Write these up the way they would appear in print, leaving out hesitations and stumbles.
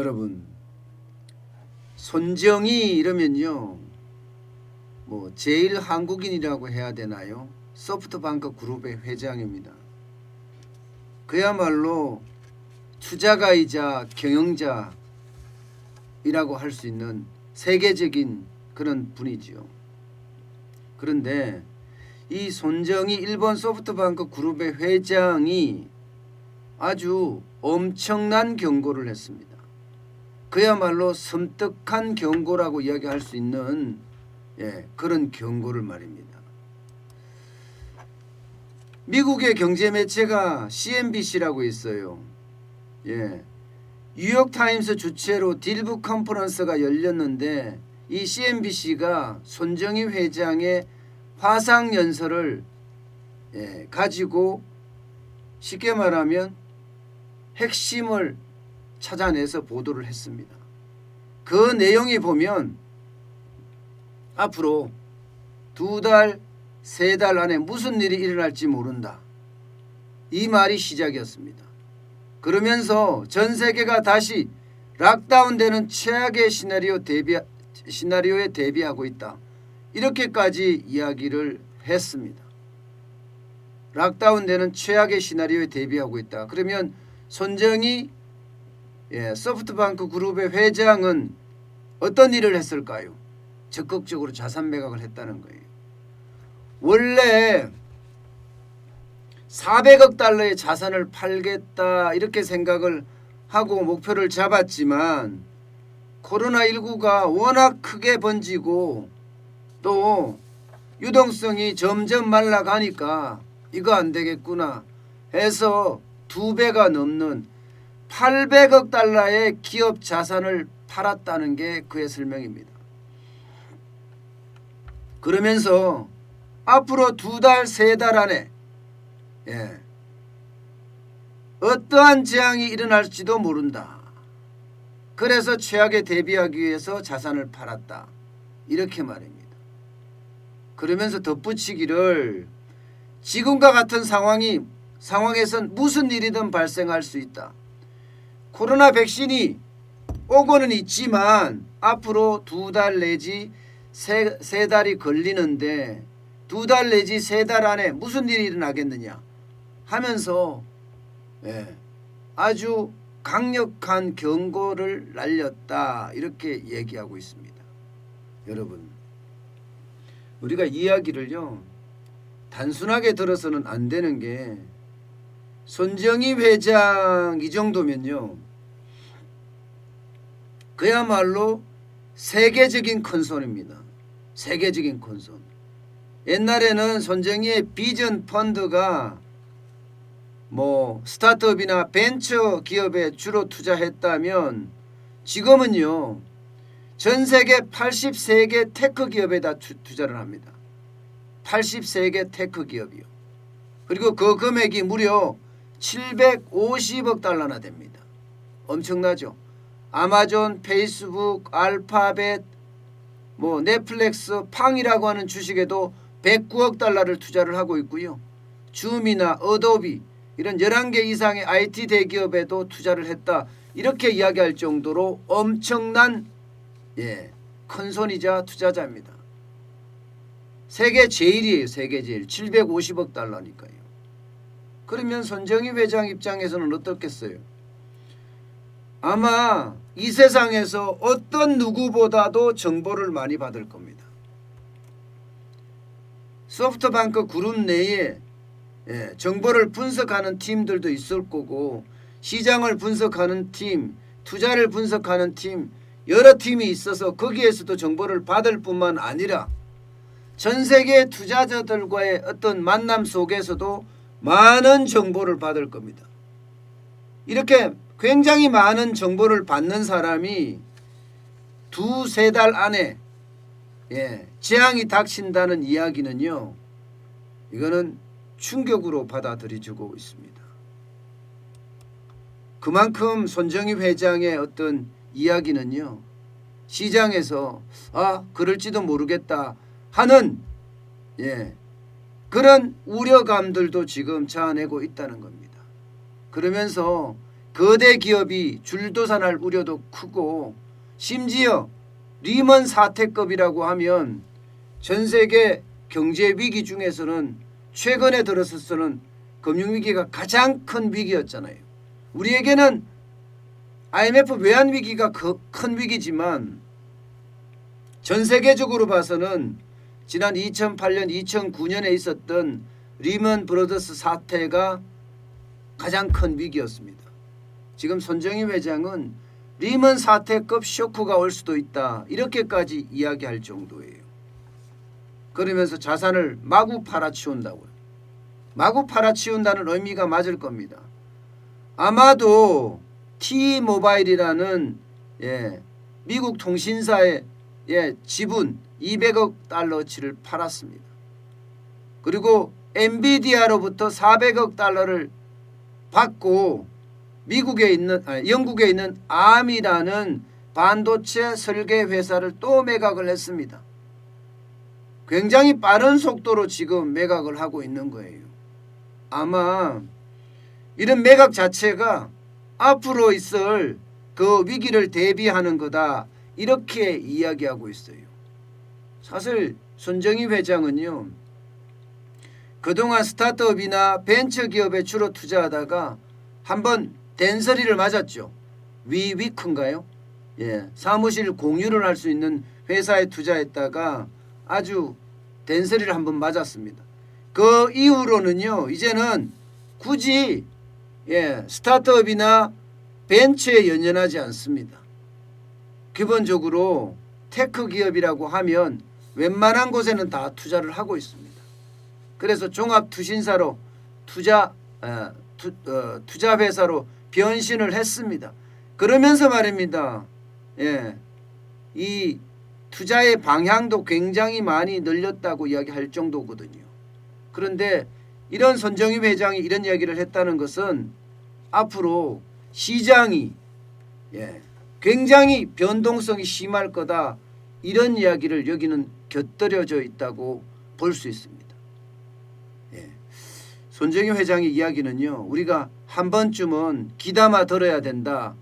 여러분, 손정희 이러면요, 뭐 제일 한국인이라고 해야 되나요? 소프트뱅크 그룹의 회장입니다. 그야말로 투자가이자 경영자이라고 할 수 있는 세계적인 그런 분이지요. 그런데 이 손정희 일본 소프트뱅크 그룹의 회장이 아주 엄청난 경고를 했습니다. 그야말로 섬뜩한 경고라고 이야기할 수 있는 그런 경고를 말입니다. 미국의 경제 매체가 CNBC라고 있어요. 뉴욕타임스 주최로 딜브 컨퍼런스가 열렸는데 이 CNBC가 손정희 회장의 화상연설을 가지고 쉽게 말하면 핵심을 찾아내서 보도를 했습니다. 그 내용이 보면 앞으로 2달, 3달 안에 무슨 일이 일어날지 모른다. 이 말이 시작이었습니다. 그러면서 전 세계가 다시 락다운되는 최악의 시나리오에 대비하고 있다. 이렇게까지 이야기를 했습니다. 락다운되는 최악의 시나리오에 대비하고 있다. 그러면 손정희 소프트뱅크 그룹의 회장은 어떤 일을 했을까요? 적극적으로 자산 매각을 했다는 거예요. 원래 400억 달러의 자산을 팔겠다 이렇게 생각을 하고 목표를 잡았지만 코로나19가 워낙 크게 번지고 또 유동성이 점점 말라가니까 이거 안 되겠구나 해서 2배가 넘는 800억 달러의 기업 자산을 팔았다는 게 그의 설명입니다. 그러면서 앞으로 2달, 3달 안에 어떠한 재앙이 일어날지도 모른다. 그래서 최악에 대비하기 위해서 자산을 팔았다. 이렇게 말입니다. 그러면서 덧붙이기를 지금과 같은 상황에선 무슨 일이든 발생할 수 있다. 코로나 백신이 오고는 있지만 앞으로 2달 내지 3달이 걸리는데 2달 내지 3달 안에 무슨 일이 일어나겠느냐 하면서 아주 강력한 경고를 날렸다. 이렇게 얘기하고 있습니다. 여러분, 우리가 이야기를요 단순하게 들어서는 안 되는 게 손정희 회장 이 정도면요 그야말로 세계적인 큰손입니다. 세계적인 큰손. 옛날에는 손정희의 비전 펀드가 뭐 스타트업이나 벤처 기업에 주로 투자했다면 지금은요 전 세계 83개 테크 기업에다 투자를 합니다. 83개 테크 기업이요. 그리고 그 금액이 무려 750억 달러나 됩니다. 엄청나죠. 아마존, 페이스북, 알파벳, 뭐 넷플릭스, 팡이라고 하는 주식에도 109억 달러를 투자를 하고 있고요. 줌이나 어도비 이런 11개 이상의 IT 대기업에도 투자를 했다. 이렇게 이야기할 정도로 엄청난 큰손이자 투자자입니다. 세계 제일이에요. 세계 제일. 750억 달러니까요. 그러면 손정희 회장 입장에서는 어떻겠어요? 아마 이 세상에서 어떤 누구보다도 정보를 많이 받을 겁니다. 소프트뱅크 그룹 내에 정보를 분석하는 팀들도 있을 거고 시장을 분석하는 팀, 투자를 분석하는 팀 여러 팀이 있어서 거기에서도 정보를 받을 뿐만 아니라 전 세계 투자자들과의 어떤 만남 속에서도 많은 정보를 받을 겁니다. 이렇게 굉장히 많은 정보를 받는 사람이 2-3달 안에 재앙이 닥친다는 이야기는요 이거는 충격으로 받아들여지고 있습니다. 그만큼 손정희 회장의 어떤 이야기는요 시장에서 그럴지도 모르겠다 하는 그런 우려감들도 지금 자아내고 있다는 겁니다. 그러면서 거대 기업이 줄도산할 우려도 크고 심지어 리먼 사태급이라고 하면 전 세계 경제 위기 중에서는 최근에 들어서는 금융위기가 가장 큰 위기였잖아요. 우리에게는 IMF 외환 위기가 큰 위기지만 전 세계적으로 봐서는 지난 2008년, 2009년에 있었던 리먼 브러더스 사태가 가장 큰 위기였습니다. 지금 손정희 회장은 리먼 사태급 쇼크가 올 수도 있다 이렇게까지 이야기할 정도예요. 그러면서 자산을 마구 팔아치운다고요. 마구 팔아치운다는 의미가 맞을 겁니다. 아마도 T-모바일이라는 미국 통신사의 지분 200억 달러치를 팔았습니다. 그리고 엔비디아로부터 400억 달러를 받고 영국에 있는 암이라는 반도체 설계 회사를 또 매각을 했습니다. 굉장히 빠른 속도로 지금 매각을 하고 있는 거예요. 아마 이런 매각 자체가 앞으로 있을 그 위기를 대비하는 거다 이렇게 이야기하고 있어요. 사실 손정희 회장은요, 그동안 스타트업이나 벤처기업에 주로 투자하다가 한번 된소리를 맞았죠. 위위크인가요? 사무실 공유를 할 수 있는 회사에 투자했다가 아주 된소리를 한번 맞았습니다. 그 이후로는요, 이제는 굳이 스타트업이나 벤처에 연연하지 않습니다. 기본적으로 테크 기업이라고 하면 웬만한 곳에는 다 투자를 하고 있습니다. 그래서 종합투신사로 투자 회사로 변신을 했습니다. 그러면서 말입니다. 이 투자의 방향도 굉장히 많이 늘렸다고 이야기할 정도거든요. 그런데 이런 손정희 회장이 이런 이야기를 했다는 것은 앞으로 시장이 굉장히 변동성이 심할 거다 이런 이야기를 여기는 곁들여져 있다고 볼 수 있습니다. 손정희 회장의 이야기는요, 우리가 한 번쯤은 귀담아 들어야 된다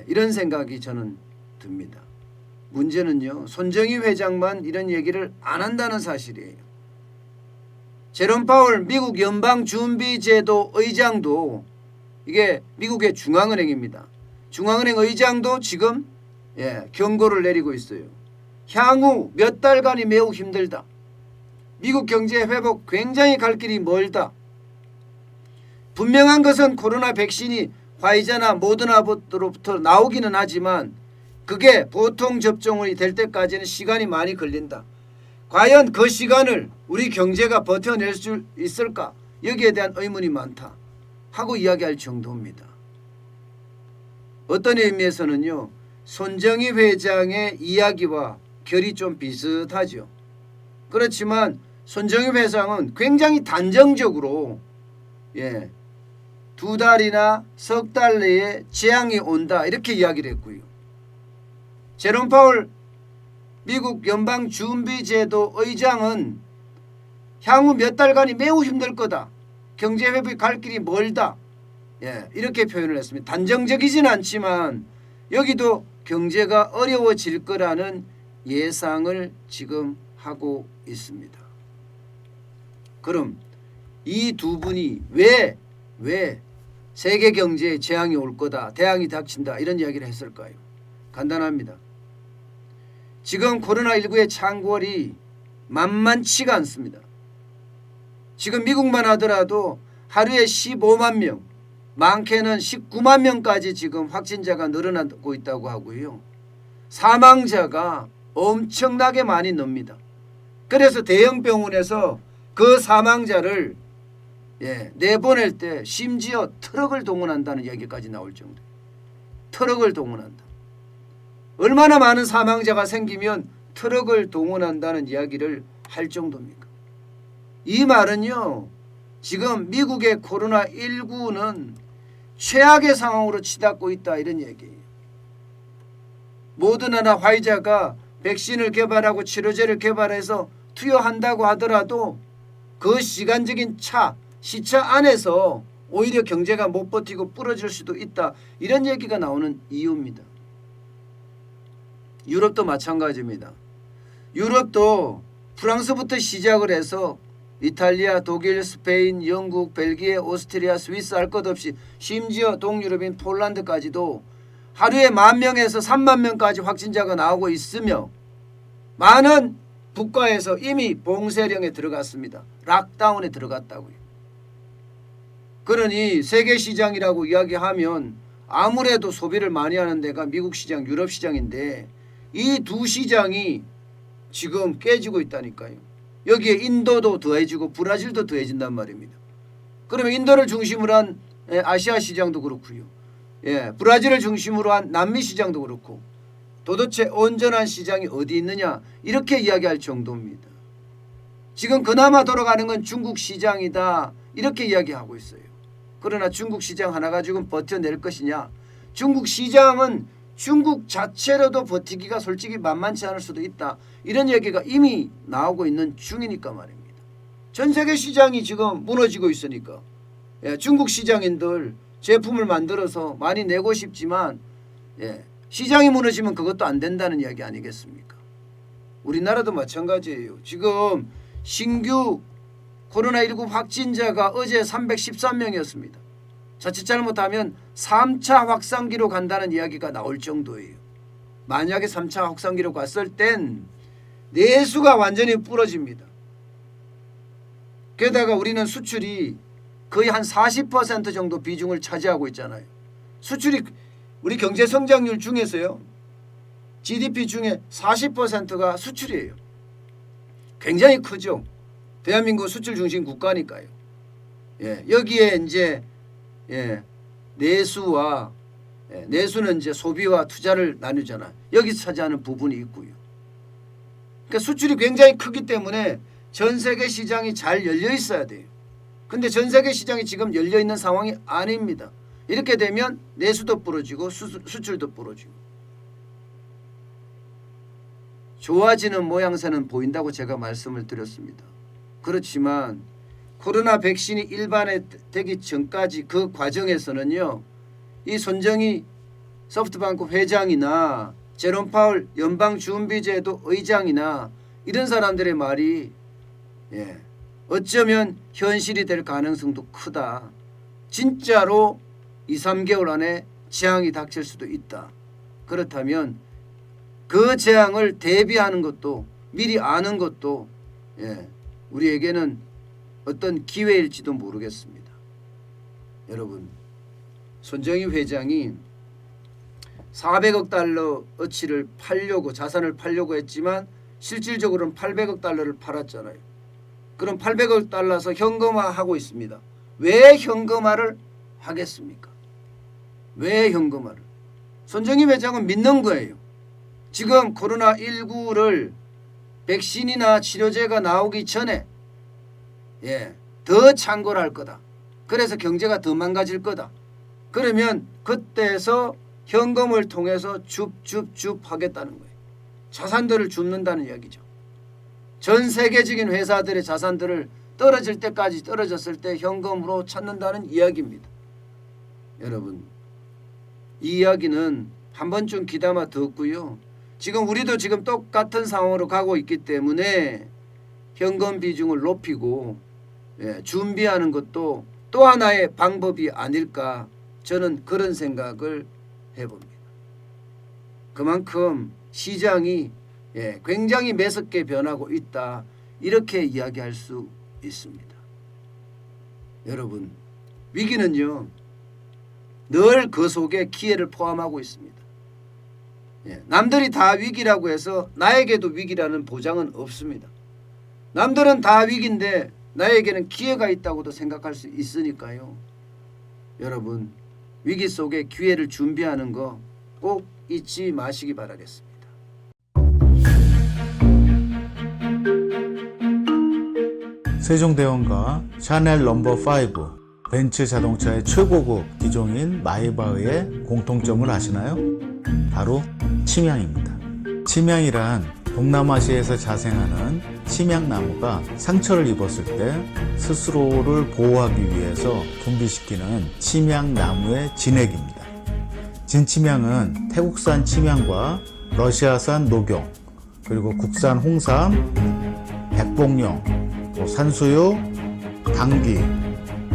이런 생각이 저는 듭니다. 문제는요, 손정희 회장만 이런 얘기를 안 한다는 사실이에요. 제롬 파월 미국 연방준비제도 의장도, 이게 미국의 중앙은행입니다. 중앙은행 의장도 지금 경고를 내리고 있어요. 향후 몇 달간이 매우 힘들다. 미국 경제 회복 굉장히 갈 길이 멀다. 분명한 것은 코로나 백신이 화이자나 모더나로부터 나오기는 하지만 그게 보통 접종이 될 때까지는 시간이 많이 걸린다. 과연 그 시간을 우리 경제가 버텨낼 수 있을까? 여기에 대한 의문이 많다 하고 이야기할 정도입니다. 어떤 의미에서는요, 손정희 회장의 이야기와 결이 좀 비슷하죠. 그렇지만 손정희 회장은 굉장히 단정적으로 2달이나 석 달 내에 재앙이 온다 이렇게 이야기를 했고요. 제롬 파월 미국 연방준비제도 의장은 향후 몇 달간이 매우 힘들 거다. 경제 회복이 갈 길이 멀다. 이렇게 표현을 했습니다. 단정적이지는 않지만 여기도 경제가 어려워질 거라는 예상을 지금 하고 있습니다. 그럼 이 두 분이 왜 세계 경제에 재앙이 올 거다, 대항이 닥친다 이런 이야기를 했을까요? 간단합니다. 지금 코로나19의 창궐이 만만치가 않습니다. 지금 미국만 하더라도 하루에 15만 명, 많게는 19만 명까지 지금 확진자가 늘어나고 있다고 하고요. 사망자가 엄청나게 많이 늡니다. 그래서 대형 병원에서 그 사망자를 내보낼 때 심지어 트럭을 동원한다는 얘기까지 나올 정도. 트럭을 동원한다. 얼마나 많은 사망자가 생기면 트럭을 동원한다는 이야기를 할 정도입니까? 이 말은요, 지금 미국의 코로나19는 최악의 상황으로 치닫고 있다 이런 얘기예요. 모더나나 화이자가 백신을 개발하고 치료제를 개발해서 투여한다고 하더라도 그 시간적인 시차 안에서 오히려 경제가 못 버티고 부러질 수도 있다. 이런 얘기가 나오는 이유입니다. 유럽도 마찬가지입니다. 유럽도 프랑스부터 시작을 해서 이탈리아, 독일, 스페인, 영국, 벨기에, 오스트리아, 스위스 할 것 없이 심지어 동유럽인 폴란드까지도 하루에 10,000명에서 30,000명까지 확진자가 나오고 있으며 많은 국가에서 이미 봉쇄령에 들어갔습니다. 락다운에 들어갔다고요. 그러니 세계시장이라고 이야기하면 아무래도 소비를 많이 하는 데가 미국 시장, 유럽 시장인데 이 두 시장이 지금 깨지고 있다니까요. 여기에 인도도 더해지고 브라질도 더해진단 말입니다. 그러면 인도를 중심으로 한 아시아 시장도 그렇고요. 브라질을 중심으로 한 남미 시장도 그렇고 도대체 온전한 시장이 어디 있느냐 이렇게 이야기할 정도입니다. 지금 그나마 돌아가는 건 중국 시장이다 이렇게 이야기하고 있어요. 그러나 중국 시장 하나 가지고 버텨낼 것이냐. 중국 시장은 중국 자체로도 버티기가 솔직히 만만치 않을 수도 있다. 이런 얘기가 이미 나오고 있는 중이니까 말입니다. 전 세계 시장이 지금 무너지고 있으니까 중국 시장인들 제품을 만들어서 많이 내고 싶지만 시장이 무너지면 그것도 안 된다는 이야기 아니겠습니까? 우리나라도 마찬가지예요. 지금 신규 코로나19 확진자가 어제 313명이었습니다. 자칫 잘못하면 3차 확산기로 간다는 이야기가 나올 정도예요. 만약에 3차 확산기로 갔을 땐 내수가 완전히 부러집니다. 게다가 우리는 수출이 거의 한 40% 정도 비중을 차지하고 있잖아요. 수출이 우리 경제 성장률 중에서요. GDP 중에 40%가 수출이에요. 굉장히 크죠. 대한민국 수출 중심 국가니까요. 여기에 이제 내수와 내수는 이제 소비와 투자를 나누잖아. 여기서 차지하는 부분이 있고요. 그러니까 수출이 굉장히 크기 때문에 전 세계 시장이 잘 열려 있어야 돼요. 근데 전 세계 시장이 지금 열려 있는 상황이 아닙니다. 이렇게 되면 내수도 부러지고 수출도 부러지고 좋아지는 모양새는 보인다고 제가 말씀을 드렸습니다. 그렇지만 코로나 백신이 일반화되기 전까지 그 과정에서는요. 이 손정희 소프트뱅크 회장이나 제롬 파월 연방준비제도 의장이나 이런 사람들의 말이 어쩌면 현실이 될 가능성도 크다. 진짜로 2, 3개월 안에 재앙이 닥칠 수도 있다. 그렇다면 그 재앙을 대비하는 것도 미리 아는 것도 우리에게는 어떤 기회일지도 모르겠습니다. 여러분, 손정희 회장이 400억 달러 어치를 팔려고 자산을 팔려고 했지만 실질적으로는 800억 달러를 팔았잖아요. 그럼 800억 달러서 현금화하고 있습니다. 왜 현금화를 하겠습니까? 왜 현금화를? 손정희 회장은 믿는 거예요. 지금 코로나19를 백신이나 치료제가 나오기 전에 더 창궐할 거다. 그래서 경제가 더 망가질 거다. 그러면 그때서 현금을 통해서 줍줍줍 하겠다는 거예요. 자산들을 줍는다는 이야기죠. 전 세계적인 회사들의 자산들을 떨어질 때까지 떨어졌을 때 현금으로 찾는다는 이야기입니다. 여러분, 이 이야기는 한 번쯤 귀담아 듣고요. 지금 우리도 지금 똑같은 상황으로 가고 있기 때문에 현금 비중을 높이고 준비하는 것도 또 하나의 방법이 아닐까 저는 그런 생각을 해봅니다. 그만큼 시장이 굉장히 매섭게 변하고 있다 이렇게 이야기할 수 있습니다. 여러분, 위기는요 늘 그 속에 기회를 포함하고 있습니다. 남들이 다 위기라고 해서 나에게도 위기라는 보장은 없습니다. 남들은 다 위기인데 나에게는 기회가 있다고도 생각할 수 있으니까요. 여러분, 위기 속에 기회를 준비하는 거 꼭 잊지 마시기 바라겠습니다. 세종대왕과 샤넬 넘버5 벤츠 자동차의 최고급 기종인 마이바흐의 공통점을 아시나요? 바로 침향입니다. 침향이란 동남아시아에서 자생하는 침향나무가 상처를 입었을 때 스스로를 보호하기 위해서 분비시키는 침향나무의 진액입니다. 진침향은 태국산 침향과 러시아산 녹용, 그리고 국산 홍삼, 백봉령, 또 산수유, 당귀,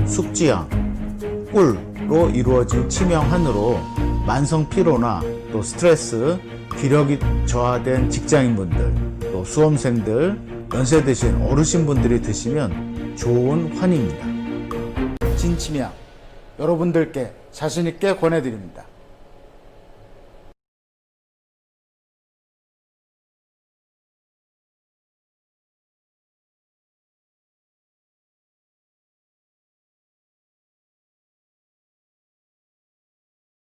숙지향, 꿀로 이루어진 침향환으로 만성 피로나 또 스트레스, 기력이 저하된 직장인분들, 또 수험생들, 연세 드신 어르신분들이 드시면 좋은 환입니다. 진침향 여러분들께 자신있게 권해드립니다.